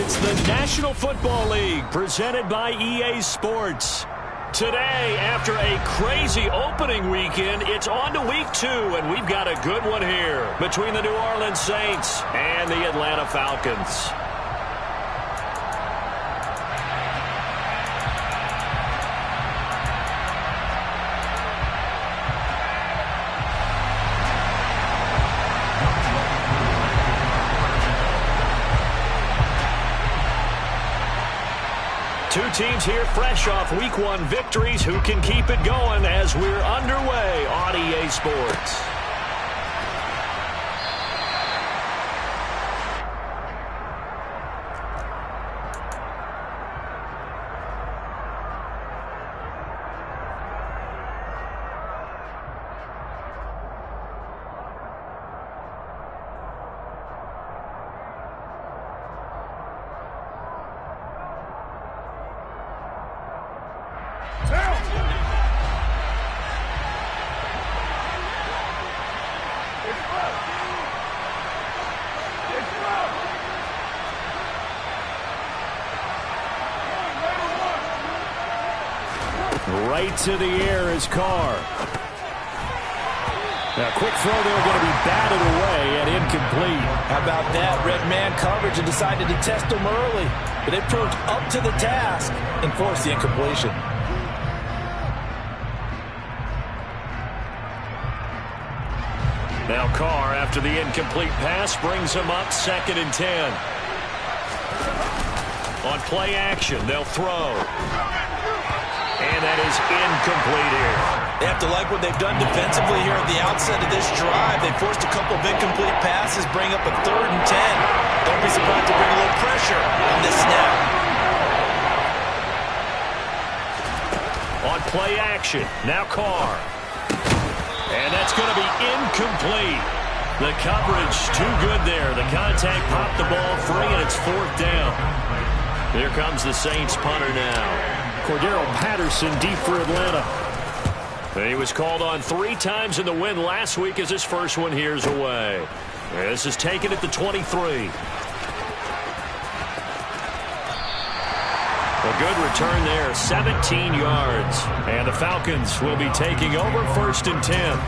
It's the National Football League presented by EA Sports. Today, after a crazy opening weekend, it's on to week 2, and we've got a good one here between the New Orleans Saints and the Atlanta Falcons. Two teams here fresh off Week 1 victories. Who can keep it going as we're underway on EA Sports? Right to the air is Carr. Now, quick throw there, going to be batted away and incomplete. How about that? Red man coverage and decided to test him early. But they proved up to the task and forced the incompletion. Now Carr, after the incomplete pass, brings him up 2nd and 10. On play action, they'll throw. And that is incomplete here. They have to like what they've done defensively here at the outset of this drive. They forced a couple of incomplete passes, bring up a 3rd and 10. Don't be surprised to bring a little pressure on this snap. On play action, now Carr. And that's going to be incomplete. The coverage too good there. The contact popped the ball free, and it's 4th down. Here comes the Saints punter now. Cordero Patterson deep for Atlanta. He was called on 3 times in the win last week as his first one here's away. This is taken at the 23. A good return there, 17 yards. And the Falcons will be taking over 1st and 10.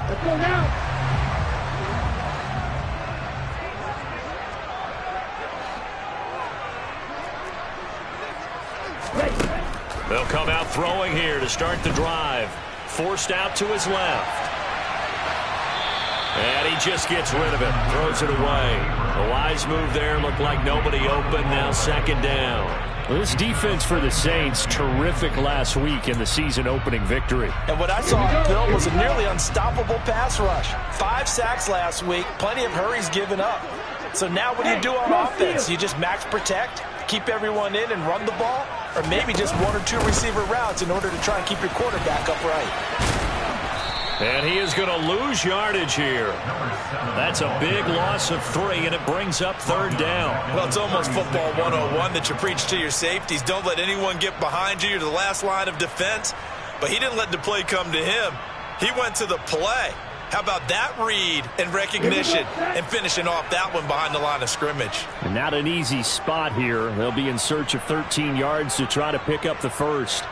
Let's go now. They'll come out throwing here to start the drive. Forced out to his left. And he just gets rid of it. Throws it away. A wise move there. Looked like nobody open. Now 2nd down. Well, this defense for the Saints, terrific last week in the season-opening victory. And what I saw on film was a nearly unstoppable pass rush. 5 sacks last week. Plenty of hurries given up. So now what do you do on offense? You just max protect, keep everyone in and run the ball? Or maybe just 1 or 2 receiver routes in order to try and keep your quarterback upright. And he is going to lose yardage here. That's a big loss of 3, and it brings up 3rd down. Well, it's almost football 101 that you preach to your safeties. Don't let anyone get behind you. You're the last line of defense. But he didn't let the play come to him. He went to the play. How about that read and recognition and finishing off that one behind the line of scrimmage? And not an easy spot here. They'll be in search of 13 yards to try to pick up the first.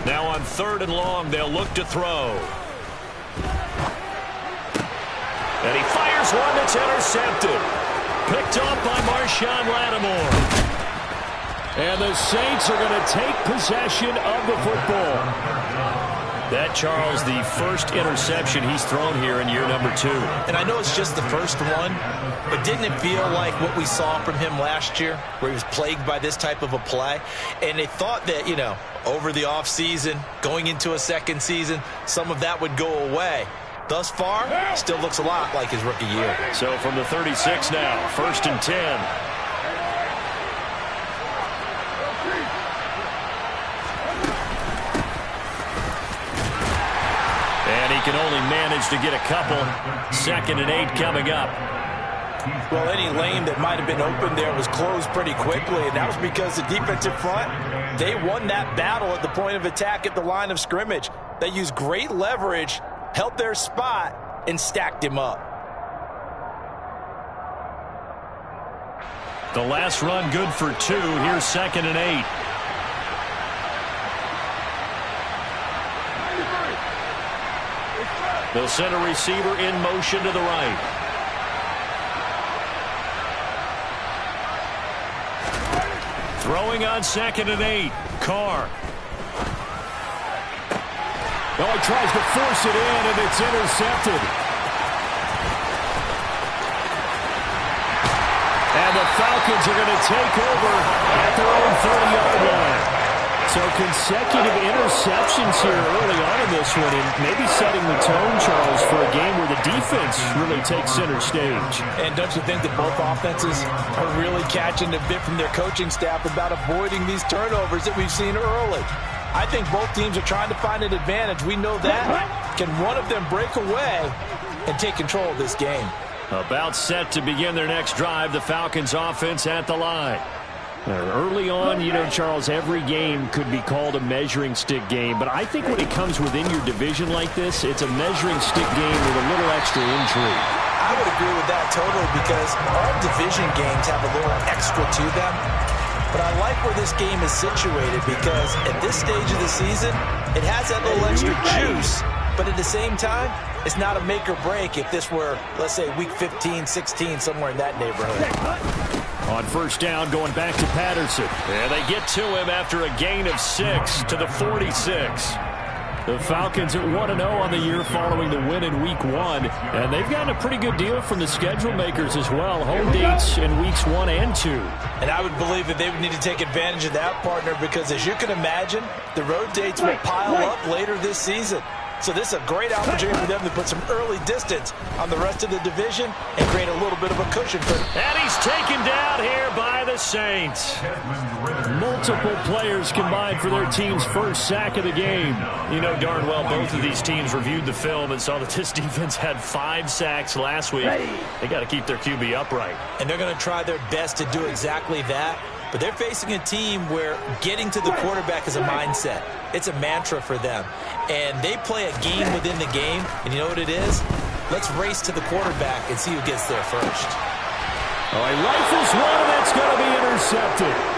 Now on 3rd and long, they'll look to throw. And he fires one that's intercepted. Picked off by Marshawn Lattimore. And the Saints are going to take possession of the football. That, Charles, the first interception he's thrown here in year number 2. And I know it's just the first one, but didn't it feel like what we saw from him last year, where he was plagued by this type of a play? And they thought that, you know, over the offseason, going into a 2nd season, some of that would go away. Thus far, still looks a lot like his rookie year. So from the 36 now, 1st and 10. And he can only manage to get a couple. 2nd and 8 coming up. Well, any lane that might have been open there was closed pretty quickly, and that was because the defensive front, they won that battle at the point of attack at the line of scrimmage. They used great leverage, held their spot, and stacked him up. The last run good for 2. Here's 2nd and 8. They'll send a receiver in motion to the right. Throwing on 2nd and 8. Carr. Oh, he tries to force it in, and it's intercepted. And the Falcons are going to take over at their own 30-yard line. So consecutive interceptions here early on in this one, and maybe setting the tone, Charles, for a game where the defense really takes center stage. And don't you think that both offenses are really catching a bit from their coaching staff about avoiding these turnovers that we've seen early? I think both teams are trying to find an advantage. We know that. Can one of them break away and take control of this game? About set to begin their next drive, the Falcons offense at the line. Early on, you know, Charles, every game could be called a measuring stick game, but I think when it comes within your division like this, it's a measuring stick game with a little extra intrigue. I would agree with that totally, because all division games have a little extra to them. But I like where this game is situated, because at this stage of the season, it has that little extra juice, but at the same time, it's not a make or break if this were, let's say, week 15, 16, somewhere in that neighborhood. On first down, going back to Patterson. And they get to him after a gain of 6 to the 46. The Falcons are 1-0 on the year following the win in Week 1. And they've gotten a pretty good deal from the schedule makers as well. Home dates in Weeks 1 and 2. And I would believe that they would need to take advantage of that, partner, because as you can imagine, the road dates will pile up later this season. So this is a great opportunity for them to put some early distance on the rest of the division and create a little bit of a cushion for them. And he's taken down here by the Saints. Multiple players combined for their team's first sack of the game. You know darn well both of these teams reviewed the film and saw that this defense had 5 sacks last week. They got to keep their QB upright. And they're going to try their best to do exactly that. But they're facing a team where getting to the quarterback is a mindset. It's a mantra for them. And they play a game within the game. And you know what it is? Let's race to the quarterback and see who gets there first. Oh, he rifles one, and that's going to be intercepted.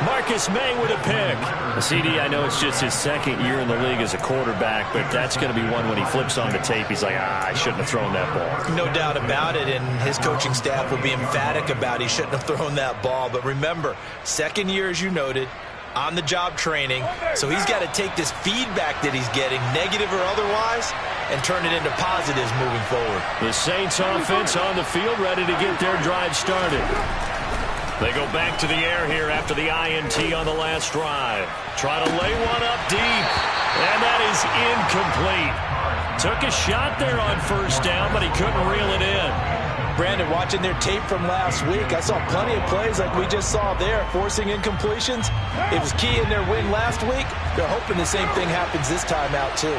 Marcus May with a pick. CD, I know it's just his 2nd year in the league as a quarterback, but that's going to be one when he flips on the tape. He's like, I shouldn't have thrown that ball. No doubt about it, and his coaching staff will be emphatic about he shouldn't have thrown that ball. But remember, 2nd year, as you noted, on-the-job training, so he's got to take this feedback that he's getting, negative or otherwise, and turn it into positives moving forward. The Saints offense on the field, ready to get their drive started. They go back to the air here after the INT on the last drive. Try to lay one up deep, and that is incomplete. Took a shot there on first down, but he couldn't reel it in. Brandon, watching their tape from last week, I saw plenty of plays like we just saw there, forcing incompletions. It was key in their win last week. They're hoping the same thing happens this time out, too.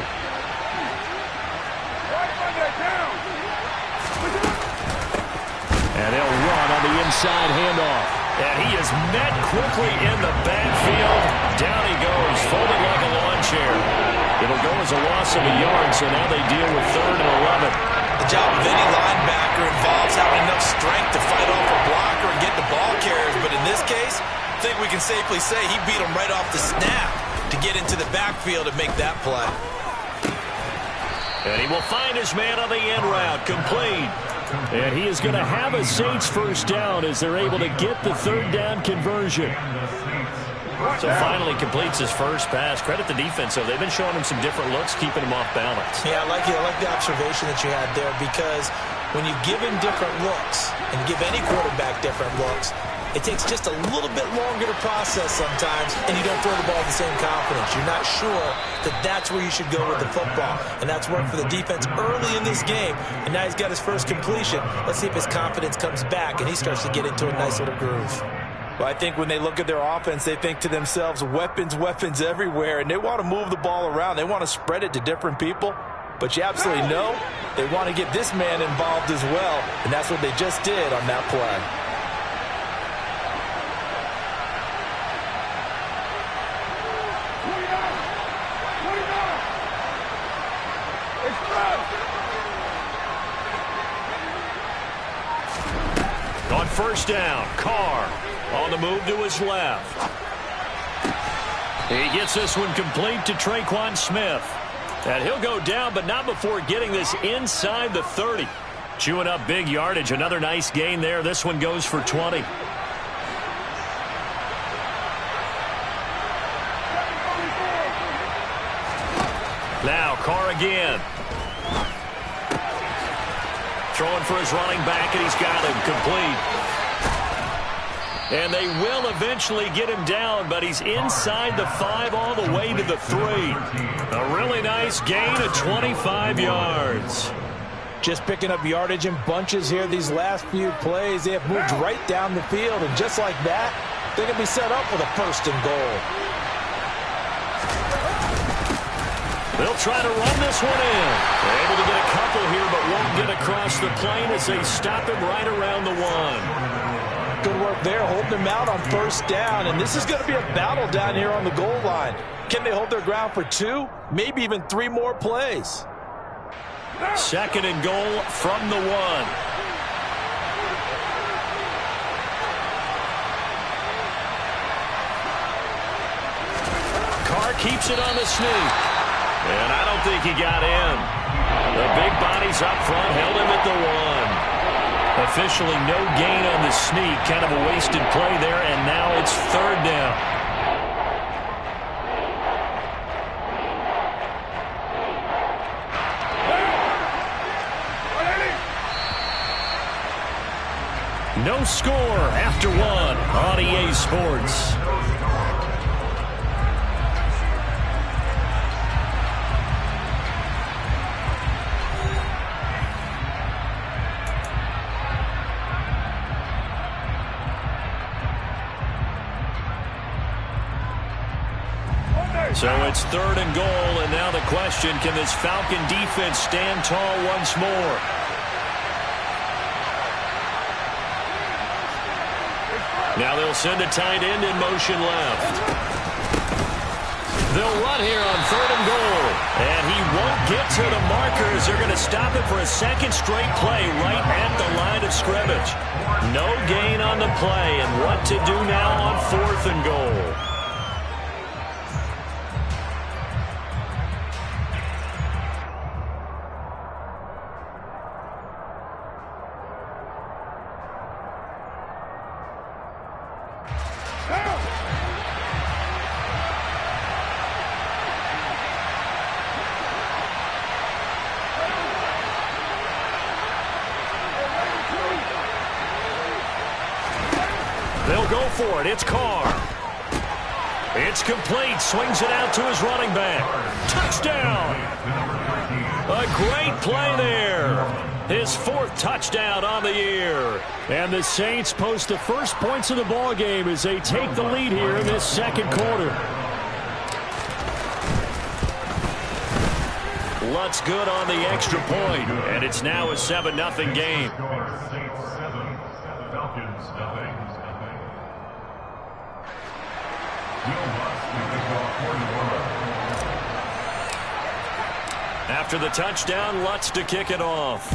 And they'll run on the inside handoff. And he is met quickly in the backfield. Down he goes, folded like a lawn chair. It'll go as a loss of a yard, so now they deal with 3rd and 11. The job of any linebacker involves having enough strength to fight off a blocker and get the ball carriers. But in this case, I think we can safely say he beat him right off the snap to get into the backfield and make that play. And he will find his man on the end route, complete. And he is going to have a Saints first down as they're able to get the 3rd down conversion. So finally completes his first pass. Credit the defense, though. They've been showing him some different looks, keeping him off balance. Yeah, I like the observation that you had there, because when you give him different looks and give any quarterback different looks, it takes just a little bit longer to process sometimes, and you don't throw the ball with the same confidence. You're not sure that that's where you should go with the football, and that's worked for the defense early in this game, and now he's got his first completion. Let's see if his confidence comes back, and he starts to get into a nice little groove. Well, I think when they look at their offense, they think to themselves, weapons, weapons everywhere, and they want to move the ball around. They want to spread it to different people, but you absolutely know They want to get this man involved as well, and that's what they just did on that play. On first down, Carr on the move to his left. He gets this one complete to Tre'Quan Smith. And he'll go down, but not before getting this inside the 30. Chewing up big yardage. Another nice gain there. This one goes for 20. Now Carr again. Throwing for his running back, and he's got him complete. And they will eventually get him down, but he's inside the 5 all the way to the 3. A really nice gain of 25 yards. Just picking up yardage in bunches here these last few plays. They have moved right down the field, and just like that, they're going to be set up for the 1st and goal. They'll try to run this one in. They're able to get a couple here, but won't get across the plane as they stop him right around the 1. Good work there, holding him out on first down, and this is going to be a battle down here on the goal line. Can they hold their ground for 2, maybe even 3 more plays? 2nd and goal from the 1. Carr keeps it on the sneak, and I don't think he got in. The big bodies up front held him at the 1. Officially no gain on the sneak. Kind of a wasted play there, and now it's 3rd down. No score after 1 on EA Sports. So it's 3rd and goal, and now the question, can this Falcon defense stand tall once more? Now they'll send a tight end in motion left. They'll run here on 3rd and goal, and he won't get to the markers. They're going to stop it for a 2nd straight play right at the line of scrimmage. No gain on the play, and what to do now on 4th and goal. They'll go for it. It's Carr. It's complete. Swings it out to his running back. Touchdown. A great play there. His 4th touchdown on the year. And the Saints post the first points of the ball game as they take the lead here in this 2nd quarter. Lutz good on the extra point, and it's now a 7-0 game. After the touchdown, Lutz to kick it off.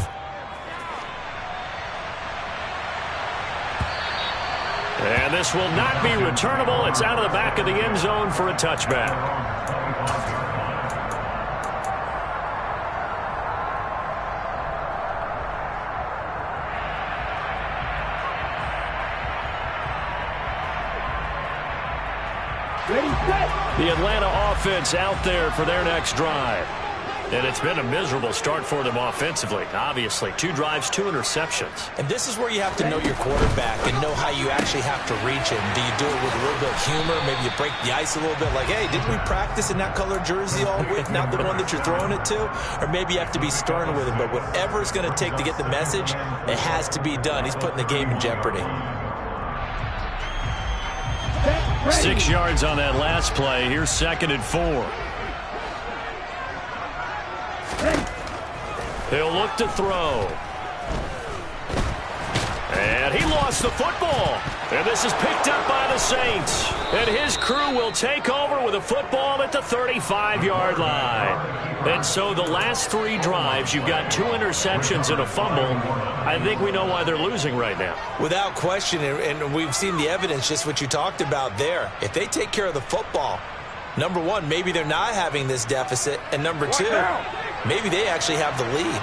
And this will not be returnable. It's out of the back of the end zone for a touchback. The Atlanta offense out there for their next drive. And it's been a miserable start for them offensively. Obviously, 2 drives, 2 interceptions. And this is where you have to know your quarterback and know how you actually have to reach him. Do you do it with a little bit of humor? Maybe you break the ice a little bit like, hey, didn't we practice in that color jersey all week, not the one that you're throwing it to? Or maybe you have to be stern with him. But whatever it's going to take to get the message, it has to be done. He's putting the game in jeopardy. 6 yards on that last play. Here's 2nd and 4. He'll look to throw. And he lost the football. And this is picked up by the Saints. And his crew will take over with a football at the 35-yard line. And so the last 3 drives, you've got 2 interceptions and a fumble. I think we know why they're losing right now. Without question, and we've seen the evidence, just what you talked about there. If they take care of the football, number one, maybe they're not having this deficit. And number 2, maybe they actually have the lead.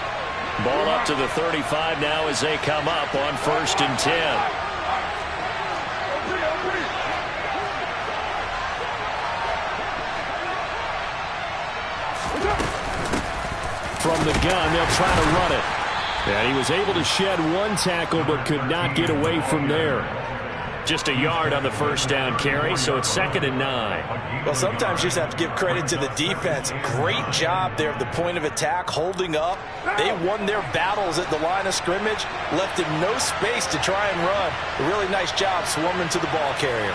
Ball up to the 35 now as they come up on 1st and 10. From the gun, they'll try to run it. And he was able to shed 1 tackle but could not get away from there. Just a yard on the 1st down carry, so it's 2nd and 9. Well, sometimes you just have to give credit to the defense. Great job there at the point of attack, holding up. They won their battles at the line of scrimmage, left him no space to try and run. A really nice job swarming to the ball carrier.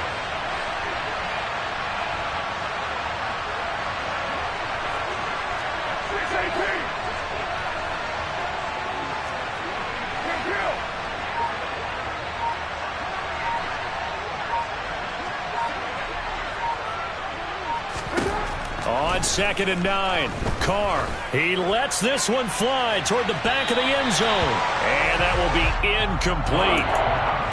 On 2nd and 9, Carr. He lets this one fly toward the back of the end zone. And that will be incomplete.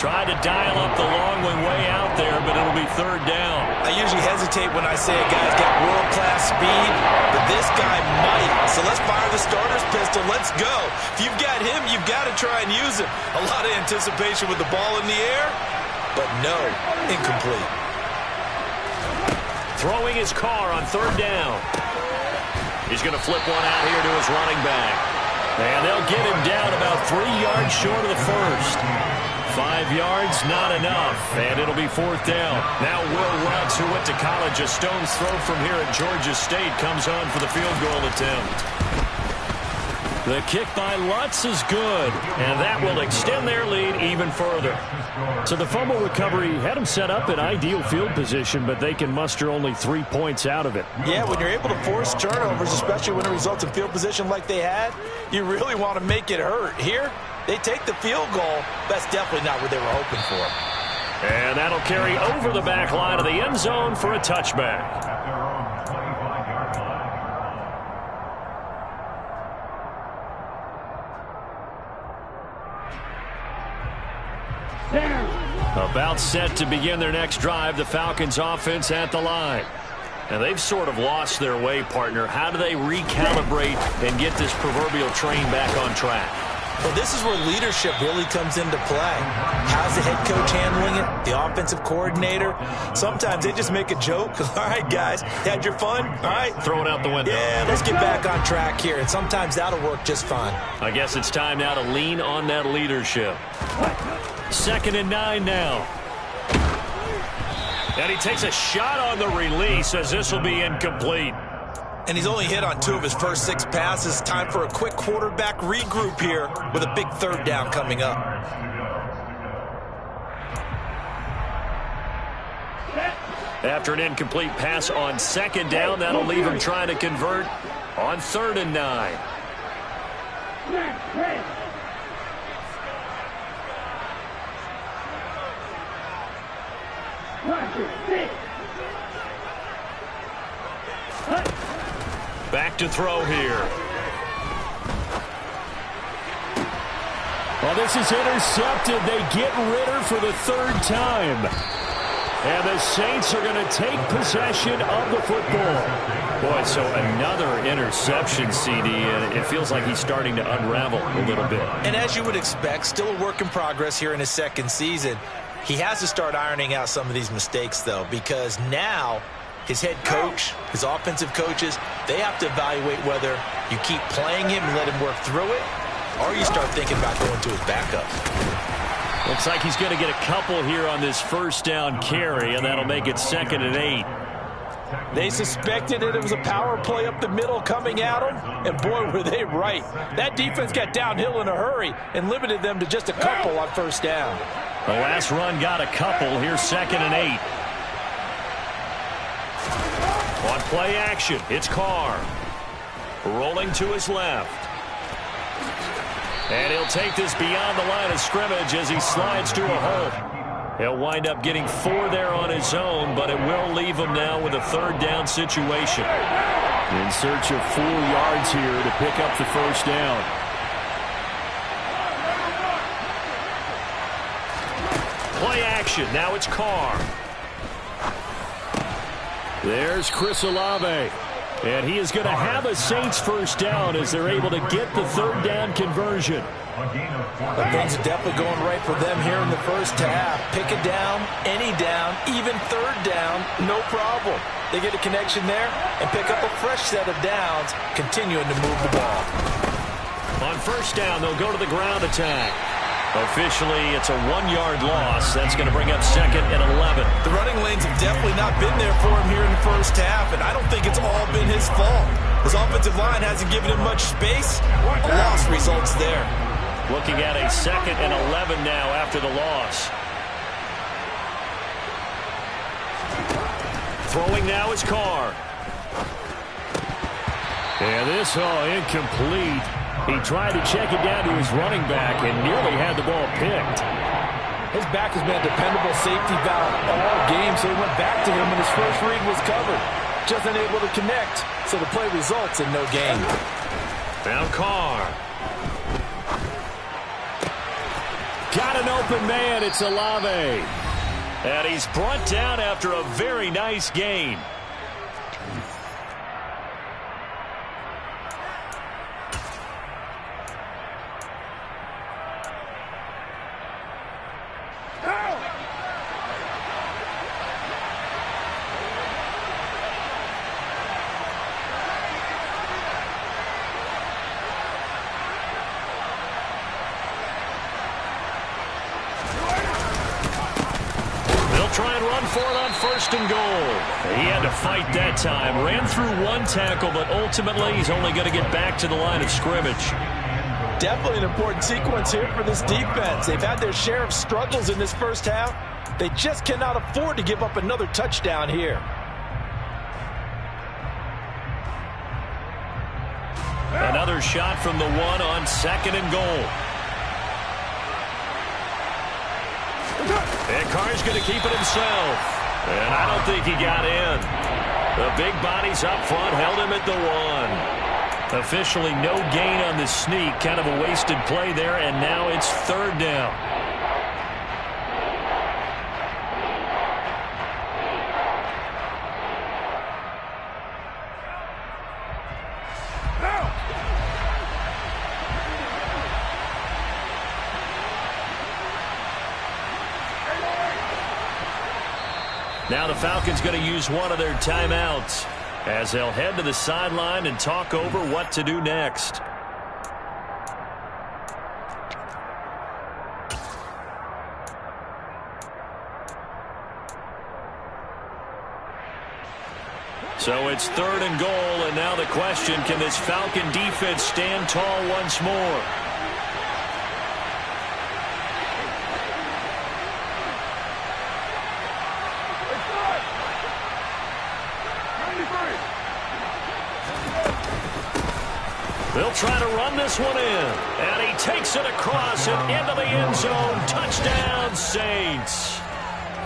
Tried to dial up the long one way out there, but it'll be 3rd down. I usually hesitate when I say a guy's got world-class speed, but this guy might. So let's fire the starter's pistol. Let's go. If you've got him, you've got to try and use him. A lot of anticipation with the ball in the air, but no, incomplete. Throwing his Carr on 3rd down. He's going to flip one out here to his running back. And they'll get him down about 3 yards short of the 1st. 5 yards, not enough. And it'll be 4th down. Now Will Lutz, who went to college a stone's throw from here at Georgia State, comes on for the field goal attempt. The kick by Lutz is good, and that will extend their lead even further. So the fumble recovery had them set up in ideal field position, but they can muster only 3 points out of it. Yeah, when you're able to force turnovers, especially when it results in field position like they had, you really want to make it hurt. Here, they take the field goal. That's definitely not what they were hoping for. And that'll carry over the back line of the end zone for a touchback. About set to begin their next drive, the Falcons offense at the line. And they've sort of lost their way, partner. How do they recalibrate and get this proverbial train back on track? Well, this is where leadership really comes into play. How's the head coach handling it? The offensive coordinator? Sometimes they just make a joke. All right, guys, had your fun? All right. Throw it out the window. Yeah, let's get back on track here. And sometimes that'll work just fine. I guess it's time now to lean on that leadership. 2nd and 9 now. And he takes a shot on the release as this will be incomplete. And he's only hit on 2 of his first 6 passes. Time for a quick quarterback regroup here with a big 3rd down coming up. After an incomplete pass on 2nd down, that'll leave him trying to convert on 3rd and 9. Back to throw here. Well, this is intercepted. They get Ritter for the 3rd time. And the Saints are going to take possession of the football. Boy, so another interception, CD, and it feels like he's starting to unravel a little bit. And as you would expect, still a work in progress here in his 2nd season. He has to start ironing out some of these mistakes, though, because now his head coach, his offensive coaches, they have to evaluate whether you keep playing him and let him work through it, or you start thinking about going to his backup. Looks like he's going to get a couple here on this 1st down carry, and that'll make it 2nd and 8. They suspected it was a power play up the middle coming at them, and boy, were they right. That defense got downhill in a hurry and limited them to just a couple on 1st down. The last run got a couple. Here's 2nd and 8. On play action, it's Carr. Rolling to his left. And he'll take this beyond the line of scrimmage as he slides to a hole. He'll wind up getting 4 there on his own, but it will leave him now with a 3rd down situation. In search of 4 yards here to pick up the first down. Play action. Now it's Carr. There's Chris Olave. And he is going to have a Saints first down as they're able to get the 3rd down conversion. Things are definitely going right for them here in the first half. Pick a down, any down, even 3rd down, no problem. They get a connection there and pick up a fresh set of downs, continuing to move the ball. On first down, they'll go to the ground attack. Officially, it's a 1-yard loss. That's going to bring up 2nd and 11. The running lanes have definitely not been there for him here in the first half, and I don't think it's all been his fault. His offensive line hasn't given him much space. A loss results there. Looking at a 2nd and 11 now after the loss. Throwing now is Carr. And this incomplete. He tried to check it down to his running back and nearly had the ball picked. His back has been a dependable safety valve all game, so he went back to him when his first read was covered. Just unable to connect, so the play results in no gain. Now Carr. Got an open man. It's Olave. And he's brought down after a very nice gain. Try and run for it on 1st and goal. He had to fight that time. Ran through 1 tackle, but ultimately he's only going to get back to the line of scrimmage. Definitely an important sequence here for this defense. They've had their share of struggles in this first half. They just cannot afford to give up another touchdown here. Another shot from the 1 on 2nd and goal. And Carr's going to keep it himself. And I don't think he got in. The big bodies up front held him at the 1. Officially no gain on the sneak. Kind of a wasted play there, and now it's 3rd down. Now the Falcons going to use one of their timeouts as they'll head to the sideline and talk over what to do next. So it's 3rd and goal, and now the question, can this Falcon defense stand tall once more? They'll try to run this one in. And he takes it across and into the end zone. Touchdown, Saints.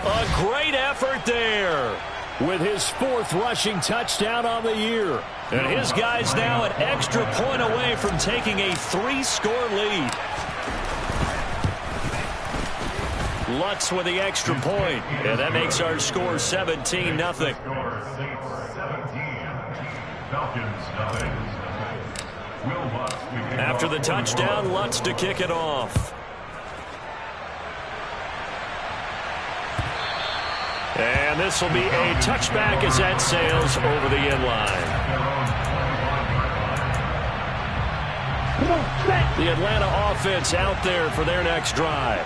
A great effort there. With his 4th rushing touchdown on the year. And his guy's now an extra point away from taking a 3-score lead. Lutz with the extra point. And that makes our score 17-0. After the touchdown, Lutz to kick it off. And this will be a touchback as that sails over the end line. The Atlanta offense out there for their next drive.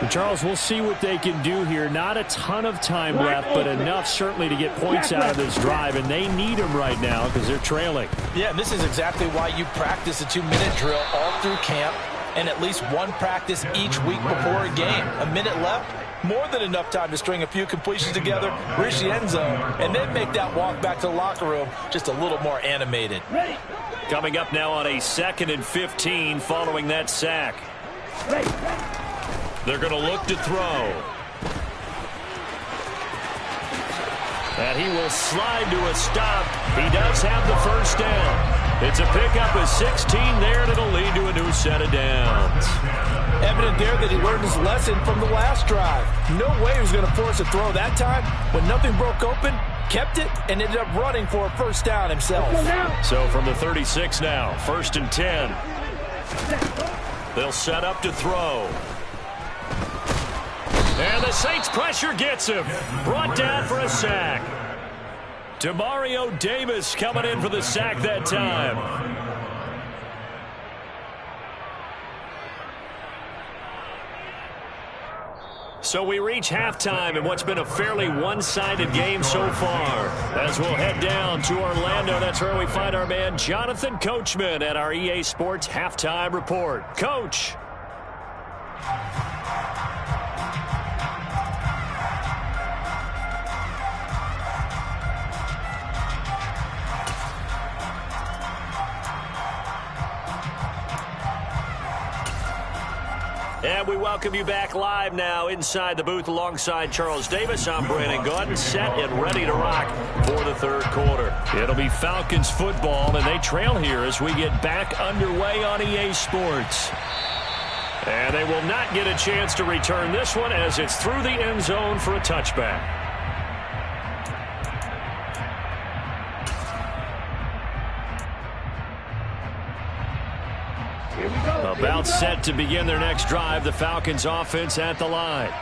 And Charles, we'll see what they can do here. Not a ton of time left, but enough certainly to get points out of this drive, and they need them right now because they're trailing. Yeah, and this is exactly why you practice a 2-minute drill all through camp and at least one practice each week before a game. A minute left, more than enough time to string a few completions together, reach the end zone, and then make that walk back to the locker room just a little more animated. Ready. Coming up now on a 2nd and 15 following that sack. They're going to look to throw. And he will slide to a stop. He does have the first down. It's a pickup of 16 there, and it'll lead to a new set of downs. Evident there that he learned his lesson from the last drive. No way he was going to force a throw that time. When nothing broke open, kept it, and ended up running for a first down himself. So from the 36 now, 1st and 10. They'll set up to throw. And the Saints pressure gets him. Brought down for a sack. Demario Davis coming in for the sack that time. So we reach halftime in what's been a fairly one-sided game so far. As we'll head down to Orlando, that's where we find our man Jonathan Coachman at our EA Sports Halftime Report. Coach. And we welcome you back live now inside the booth alongside Charles Davis. I'm Brandon Gaudin, set and ready to rock for the third quarter. It'll be Falcons football, and they trail here as we get back underway on EA Sports. And they will not get a chance to return this one as it's through the end zone for a touchback. About set to begin their next drive, the Falcons offense at the line.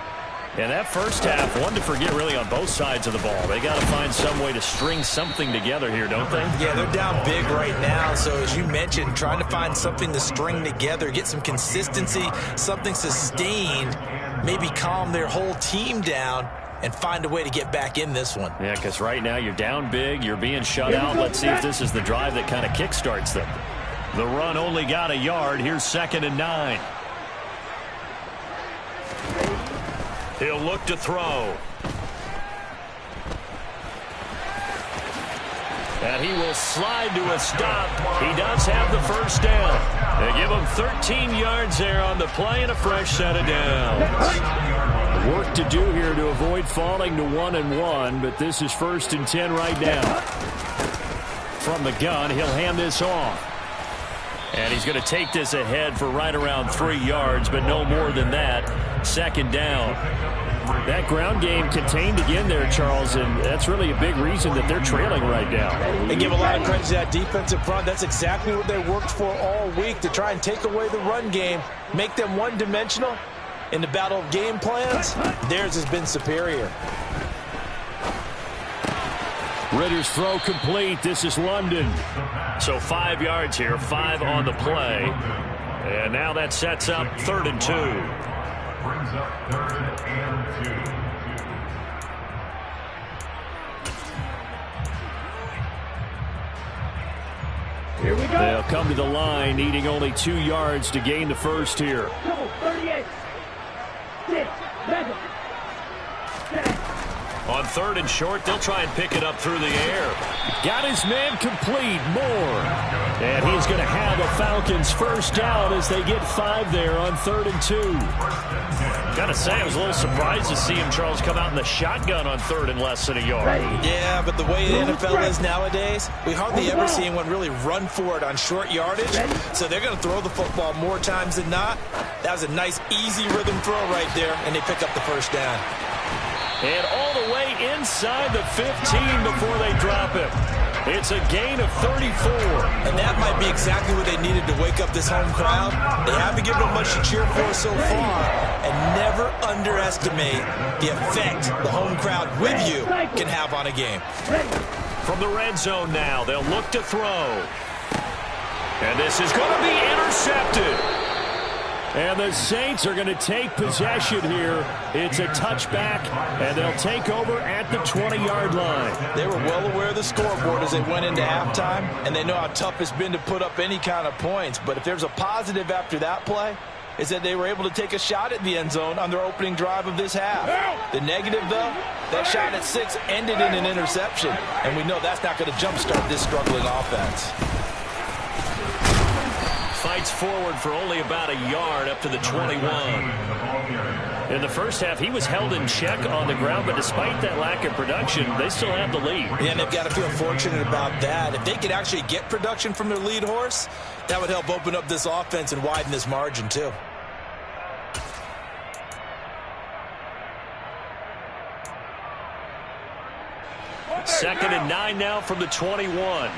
And that first half, one to forget really on both sides of the ball. They got to find some way to string something together here, don't they? Yeah, they're down big right now. So as you mentioned, trying to find something to string together, get some consistency, something sustained, maybe calm their whole team down and find a way to get back in this one. Yeah, because right now you're down big, you're being shut out. Let's see if this is the drive that kind of kickstarts them. The run only got a yard. Here's 2nd and 9. He'll look to throw. And he will slide to a stop. He does have the first down. They give him 13 yards there on the play and a fresh set of downs. Work to do here to avoid falling to 1-1, but this is 1st and 10 right now. From the gun, he'll hand this off. And he's going to take this ahead for right around 3 yards, but no more than that. 2nd down. That ground game contained again there, Charles, and that's really a big reason that they're trailing right now. They give a lot of credit to that defensive front. That's exactly what they worked for all week, to try and take away the run game, make them one-dimensional. In the battle of game plans, theirs has been superior. Ritter's throw complete. This is London. So 5 yards here, 5 on the play. And now that sets up 3rd and 2. Brings up 3rd and 2. Here we go. They'll come to the line, needing only 2 yards to gain the first here. 38. 6. 7. On 3rd and short, they'll try and pick it up through the air. Got his man complete, Moore. And he's going to have a Falcons first down as they get 5 there on 3rd and 2. Got to say, I was a little surprised to see him, Charles, come out in the shotgun on 3rd and less than a yard. Yeah, but the way the NFL is nowadays, we hardly ever see anyone really run for it on short yardage. So they're going to throw the football more times than not. That was a nice, easy rhythm throw right there, and they pick up the first down. And all the way inside the 15 before they drop it. It's a gain of 34. And that might be exactly what they needed to wake up this home crowd. They haven't given them much to cheer for so far. And never underestimate the effect the home crowd with you can have on a game. From the red zone now, they'll look to throw. And this is going to be intercepted. And the Saints are going to take possession here. It's a touchback, and they'll take over at the 20-yard line. They were well aware of the scoreboard as they went into halftime, and they know how tough it's been to put up any kind of points. But if there's a positive after that play, is that they were able to take a shot at the end zone on their opening drive of this half. The negative, though, that shot at 6 ended in an interception, and we know that's not going to jumpstart this struggling offense. Fights forward for only about a yard up to the 21. In the first half, he was held in check on the ground, but despite that lack of production, they still have the lead. Yeah, and they've got to feel fortunate about that. If they could actually get production from their lead horse, that would help open up this offense and widen this margin too. Second and 9 now from the 21.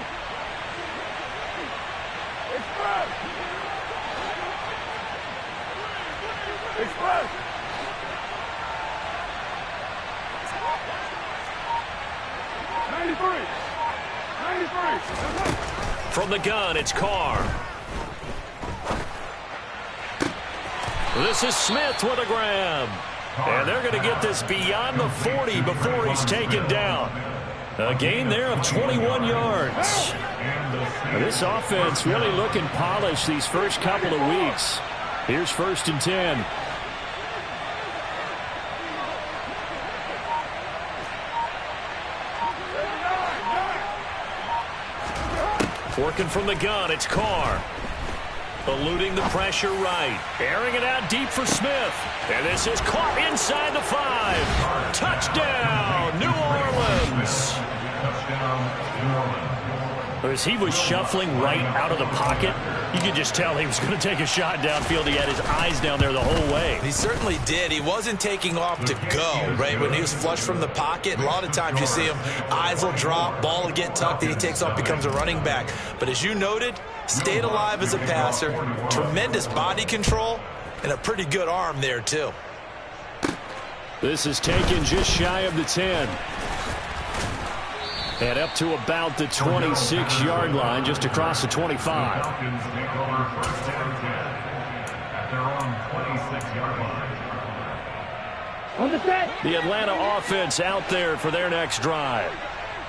From the gun, it's Carr. This is Smith with a grab. And they're going to get this beyond the 40 before he's taken down. A gain there of 21 yards. This offense really looking polished these first couple of weeks. Here's 1st and 10. Working from the gun, it's Carr. Eluding the pressure right. Airing it out deep for Smith. And this is caught inside the 5. Touchdown, New Orleans. As he was shuffling right out of the pocket, you could just tell he was going to take a shot downfield. He had his eyes down there the whole way. He certainly did. He wasn't taking off to go, right? When he was flush from the pocket, a lot of times you see him, eyes will drop, ball will get tucked, and he takes off, becomes a running back. But as you noted, stayed alive as a passer, tremendous body control, and a pretty good arm there, too. This is taken just shy of the 10. And up to about the 26-yard line, just across the 25. Falcons take over 1st and 10 at their own 26-yard line. On the set. The Atlanta offense out there for their next drive.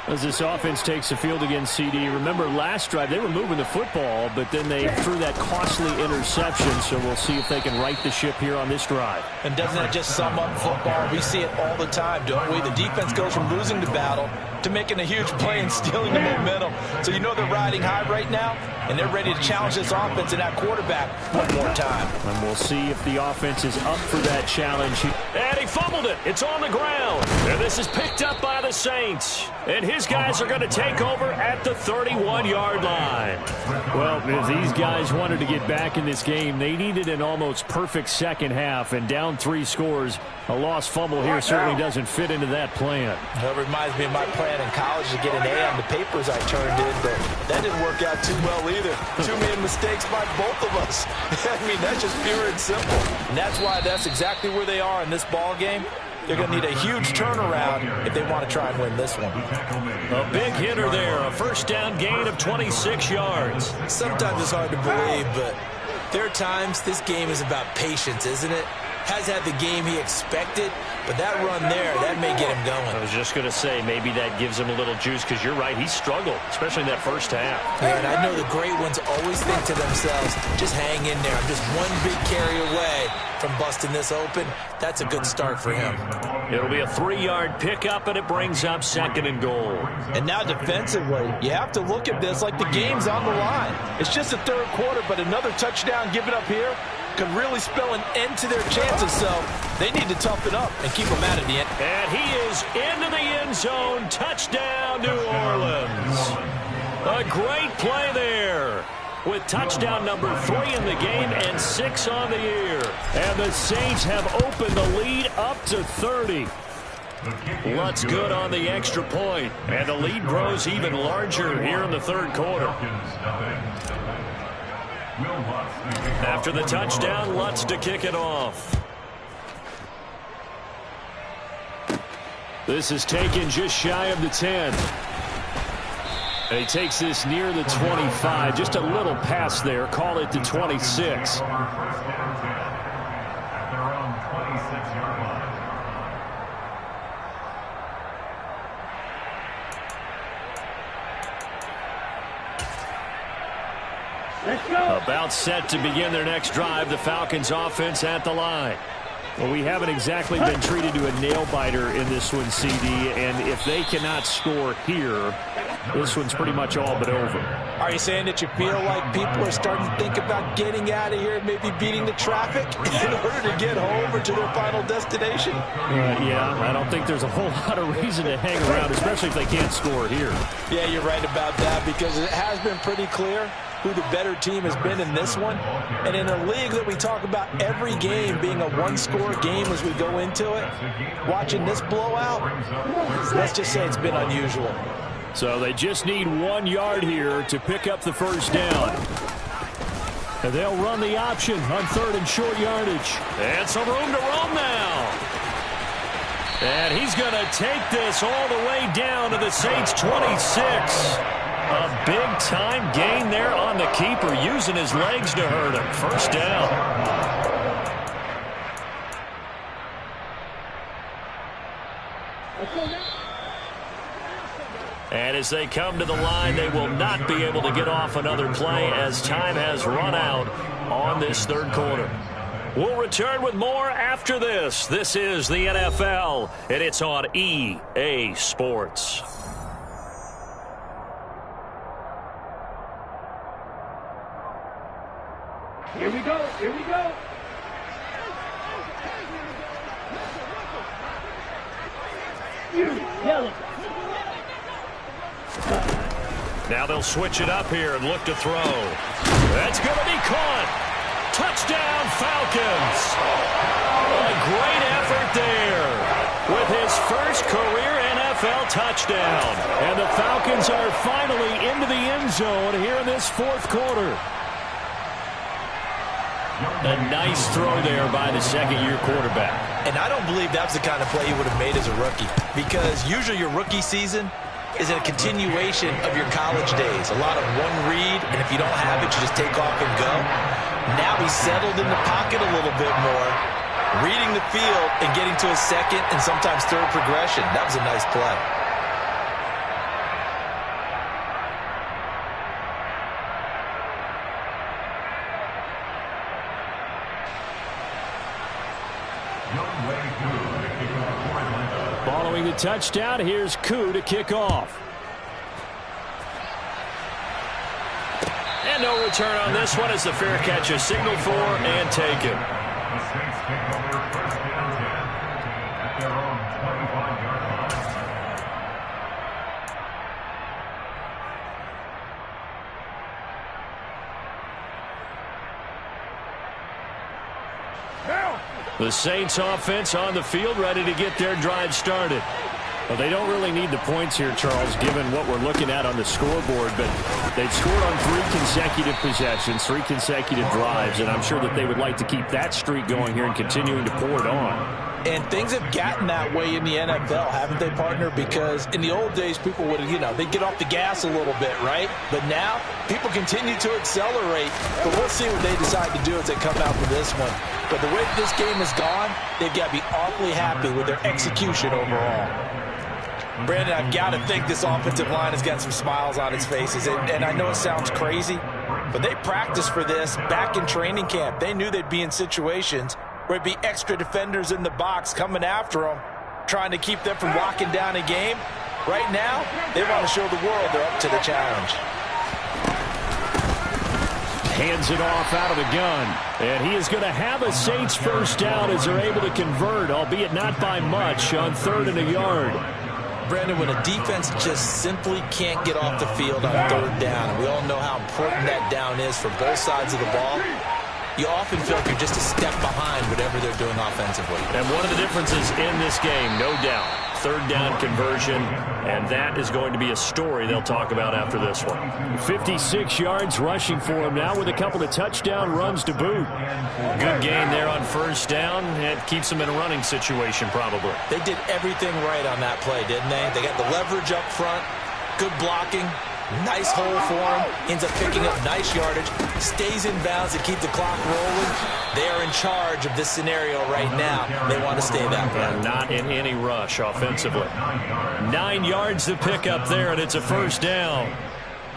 As this offense takes the field against CD, remember last drive they were moving the football, but then they threw that costly interception, so we'll see if they can right the ship here on this drive. And doesn't that just sum up football? We see it all the time, don't we? The defense goes from losing the battle to making a huge play and stealing the momentum. So you know they're riding high right now, and they're ready to challenge this offense and that quarterback one more time. And we'll see if the offense is up for that challenge. And he fumbled it. It's on the ground. And this is picked up by the Saints. And his guys are going to take over at the 31-yard line. Well, if these guys wanted to get back in this game, they needed an almost perfect second half, and down 3 scores. A lost fumble here certainly doesn't fit into that plan. That reminds me of my plan in college to get an A on the papers I turned in, but that didn't work out too well either. Too many mistakes by both of us. I mean, that's just pure and simple. And that's why that's exactly where they are in this ball game. They're going to need a huge turnaround if they want to try and win this one. A big hitter there, a first down gain of 26 yards. Sometimes it's hard to believe, but there are times this game is about patience, isn't it? Has had the game he expected, but that run there, that may get him going. I was just going to say, maybe that gives him a little juice, because you're right, he struggled, especially in that first half. Yeah, and I know the great ones always think to themselves, just hang in there. I'm just one big carry away from busting this open. That's a good start for him. It'll be a 3-yard pickup, and it brings up 2nd and goal. And now defensively, you have to look at this like the game's on the line. It's just the 3rd quarter, but another touchdown given up here could really spell an end to their chances, so they need to toughen up and keep them out of the end. And he is into the end zone. Touchdown, New Orleans. A great play there, with touchdown number 3 in the game and 6 on the year. And the Saints have opened the lead up to 30. Lutz good on the extra point, and the lead grows even larger here in the 3rd quarter. After the touchdown, Lutz to kick it off. This is taken just shy of the 10. And he takes this near the 25. Just a little pass there. Call it the 26. Let's go. About set to begin their next drive. The Falcons offense at the line. Well, we haven't exactly been treated to a nail-biter in this one, CD, and if they cannot score here, this one's pretty much all but over. Are you saying that you feel like people are starting to think about getting out of here and maybe beating the traffic in order to get home or to their final destination? Yeah, I don't think there's a whole lot of reason to hang around, especially if they can't score here. Yeah, you're right about that, because it has been pretty clear who the better team has been in this one. And in a league that we talk about every game being a one-score game as we go into it, watching this blowout, let's just say it's been unusual. So they just need 1 yard here to pick up the first down. And they'll run the option on 3rd and short yardage. And some room to roam now. And he's going to take this all the way down to the Saints' 26. A big-time gain there on the keeper, using his legs to hurt him. First down. And as they come to the line, they will not be able to get off another play as time has run out on this third quarter. We'll return with more after this. This is the NFL, and it's on EA Sports. Here we go. Here we go. Yellow. Now they'll switch it up here and look to throw. That's going to be caught. Touchdown, Falcons. A great effort there with his first career NFL touchdown. And the Falcons are finally into the end zone here in this fourth quarter. A nice throw there by the second-year quarterback. And I don't believe that's the kind of play you would have made as a rookie, because usually your rookie season is a continuation of your college days. A lot of one read, and if you don't have it, you just take off and go. Now he's settled in the pocket a little bit more, reading the field and getting to a second and sometimes third progression. That was a nice play. Following the touchdown, here's Koo to kick off. And no return on this one as the fair catch is signaled for and taken. The Saints take over first down 10 at their own 25-yard line. The Saints offense on the field, ready to get their drive started. Well, they don't really need the points here, Charles, given what we're looking at on the scoreboard, but they've scored on 3 consecutive possessions, 3 consecutive drives, and I'm sure that they would like to keep that streak going here and continuing to pour it on. And things have gotten that way in the NFL, haven't they, partner? Because in the old days, people would, they'd get off the gas a little bit, right? But now, people continue to accelerate. But we'll see what they decide to do as they come out for this one. But the way this game has gone, they've got to be awfully happy with their execution overall. Brandon, I've got to think this offensive line has got some smiles on its faces. And I know it sounds crazy, but they practiced for this back in training camp. They knew they'd be in situations where it'd be extra defenders in the box coming after them, trying to keep them from locking down a game. Right now, they want to show the world they're up to the challenge. Hands it off out of the gun. And he is going to have a Saints first down as they're able to convert, albeit not by much, on 3rd and a yard. Brandon, when a defense just simply can't get off the field on 3rd down, and we all know how important that down is for both sides of the ball, you often feel like you're just a step behind whatever they're doing offensively. And one of the differences in this game, no doubt, 3rd down conversion, and that is going to be a story they'll talk about after this one. 56 yards rushing for him now with a couple of touchdown runs to boot. Good gain there on first down. It keeps them in a running situation probably. They did everything right on that play, didn't they? They got the leverage up front, good blocking, nice hole for him, ends up picking up nice yardage, stays in bounds to keep the clock rolling. They are in charge of this scenario right now. They want to stay that way. And not in any rush offensively. 9 yards to pick up there, and it's a first down.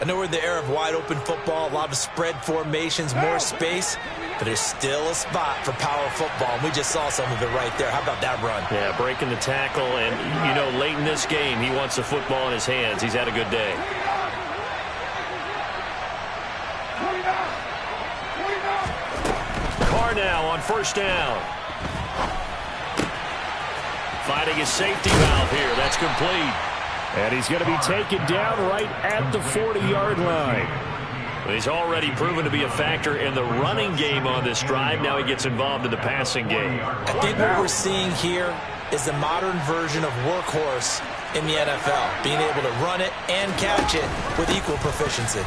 I know we're in the era of wide-open football, a lot of spread formations, more space, but there's still a spot for power football, and we just saw some of it right there. How about that run? Yeah, breaking the tackle, and, you know, late in this game, he wants the football in his hands. He's had a good day. Carr now on first down. Finding his safety valve here. That's complete. And he's going to be taken down right at the 40-yard line. He's already proven to be a factor in the running game on this drive. Now he gets involved in the passing game. I think what we're seeing here is the modern version of workhorse in the NFL, being able to run it and catch it with equal proficiency.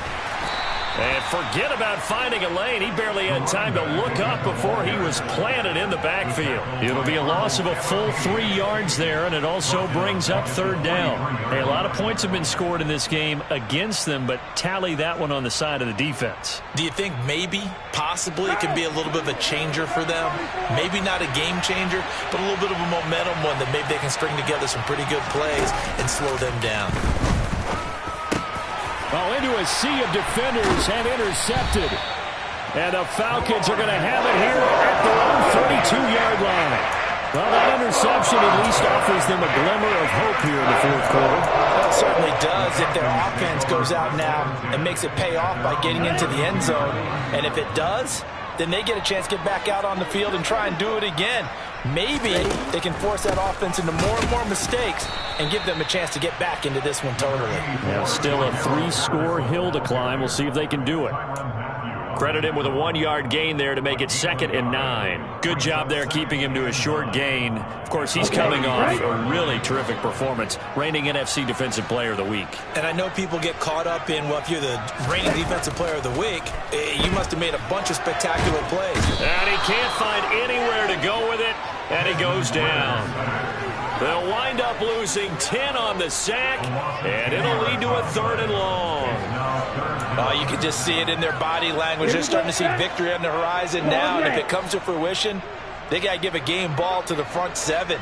And forget about finding a lane. He barely had time to look up before he was planted in the backfield. It'll be a loss of a full 3 yards there, and it also brings up third down. Hey, a lot of points have been scored in this game against them, but tally that one on the side of the defense. Do you think maybe, possibly, it can be a little bit of a changer for them? Maybe not a game changer, but a little bit of a momentum one that maybe they can string together some pretty good plays and slow them down. Well, into a sea of defenders and intercepted. And the Falcons are going to have it here at their own 32-yard line. Well, that interception at least offers them a glimmer of hope here in the fourth quarter. Well, it certainly does if their offense goes out now and makes it pay off by getting into the end zone. And if it does, then they get a chance to get back out on the field and try and do it again. Maybe they can force that offense into more and more mistakes and give them a chance to get back into this one totally. Now still a 3-score hill to climb. We'll see if they can do it. Credit him with a 1-yard gain there to make it 2nd and 9. Good job there keeping him to a short gain. Of course, he's coming off a really terrific performance, reigning NFC Defensive Player of the Week. And I know people get caught up in, well, if you're the reigning Defensive Player of the Week, you must have made a bunch of spectacular plays. And he can't find anywhere to go with it, and he goes down. They'll wind up losing 10 on the sack, and it'll lead to a 3rd and long. You can just see it in their body language. They're starting to see victory on the horizon now, and if it comes to fruition, they got to give a game ball to the front 7.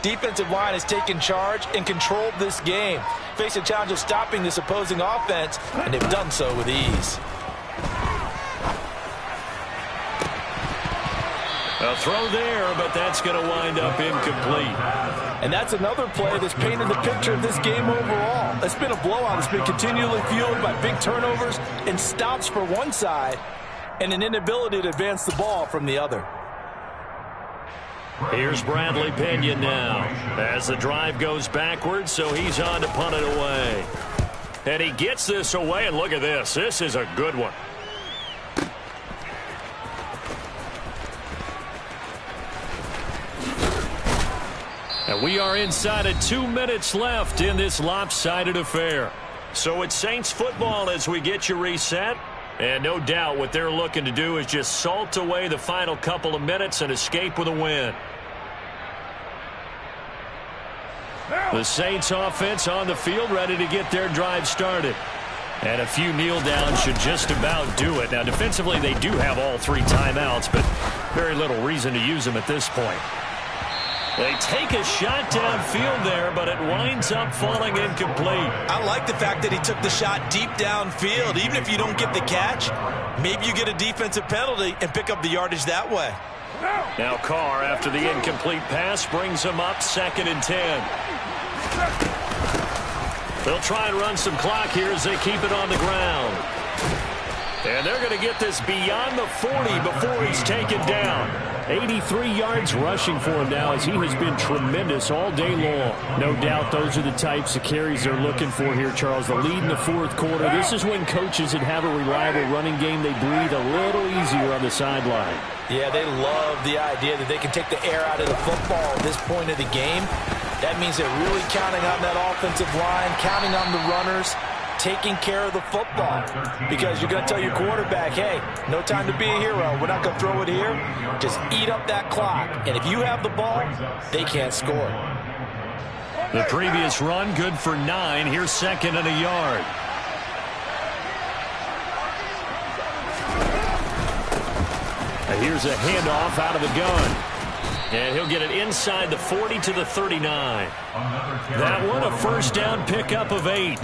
Defensive line has taken charge and controlled this game. Face a challenge of stopping this opposing offense, and they've done so with ease. A throw there, but that's going to wind up incomplete. And that's another play that's painted the picture of this game overall. It's been a blowout. It's been continually fueled by big turnovers and stops for one side and an inability to advance the ball from the other. Here's Bradley Pinion now as the drive goes backwards, so he's on to punt it away. And he gets this away, and look at this. This is a good one. And we are inside of 2 minutes left in this lopsided affair. So it's Saints football as we get you reset. And no doubt what they're looking to do is just salt away the final couple of minutes and escape with a win. The Saints offense on the field ready to get their drive started. And a few kneel downs should just about do it. Now defensively they do have all 3 timeouts, but very little reason to use them at this point. They take a shot downfield there, but it winds up falling incomplete. I like the fact that he took the shot deep downfield. Even if you don't get the catch, maybe you get a defensive penalty and pick up the yardage that way. Now Carr, after the incomplete pass, brings him up 2nd and 10. They'll try and run some clock here as they keep it on the ground. And they're going to get this beyond the 40 before he's taken down. 83 yards rushing for him now as he has been tremendous all day long. No doubt those are the types of carries they're looking for here, Charles. The lead in the fourth quarter. This is when coaches that have a reliable running game, they breathe a little easier on the sideline. Yeah, they love the idea that they can take the air out of the football at this point of the game. That means they're really counting on that offensive line, counting on the runners, taking care of the football, because you're going to tell your quarterback, hey, no time to be a hero. We're not going to throw it here. Just eat up that clock. And if you have the ball, they can't score. The previous run, good for 9. Here's 2nd and a yard. And here's a handoff out of the gun. And he'll get it inside the 40 to the 39. That one, a first down pickup of 8.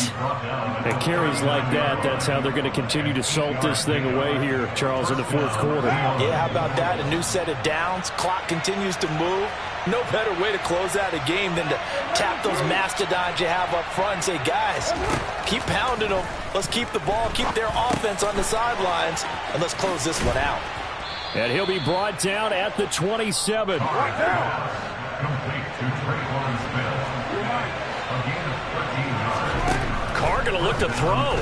And carries like that, that's how they're going to continue to salt this thing away here, Charles, in the fourth quarter. Yeah, how about that? A new set of downs. Clock continues to move. No better way to close out a game than to tap those mastodons you have up front and say, guys, keep pounding them. Let's keep the ball, keep their offense on the sidelines, and let's close this one out. And he'll be brought down at the 27. Complete to Trayvon Smith. A gain of 13 yards. Carr going to look to throw.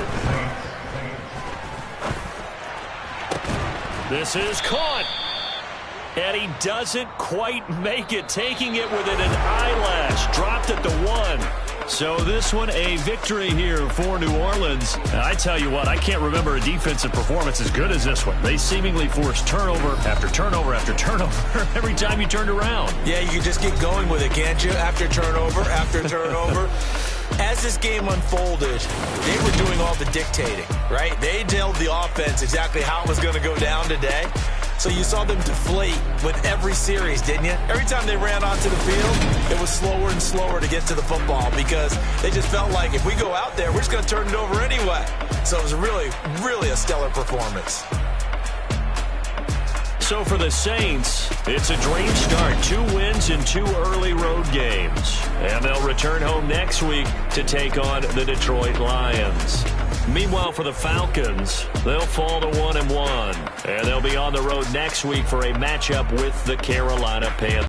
This is caught. And he doesn't quite make it, taking it within an eyelash. Dropped at the 1. So this one, a victory here for New Orleans. And I tell you what, I can't remember a defensive performance as good as this one. They seemingly forced turnover after turnover after turnover every time you turned around. Yeah, you can just get going with it, can't you? After turnover, after turnover. As this game unfolded, they were doing all the dictating, right? They told the offense exactly how it was going to go down today. So you saw them deflate with every series, didn't you? Every time they ran onto the field, it was slower and slower to get to the football because they just felt like if we go out there, we're just going to turn it over anyway. So it was really, really a stellar performance. So for the Saints, it's a dream start. 2 wins in 2 early road games. And they'll return home next week to take on the Detroit Lions. Meanwhile, for the Falcons, they'll fall to 1-1. And they'll be on the road next week for a matchup with the Carolina Panthers.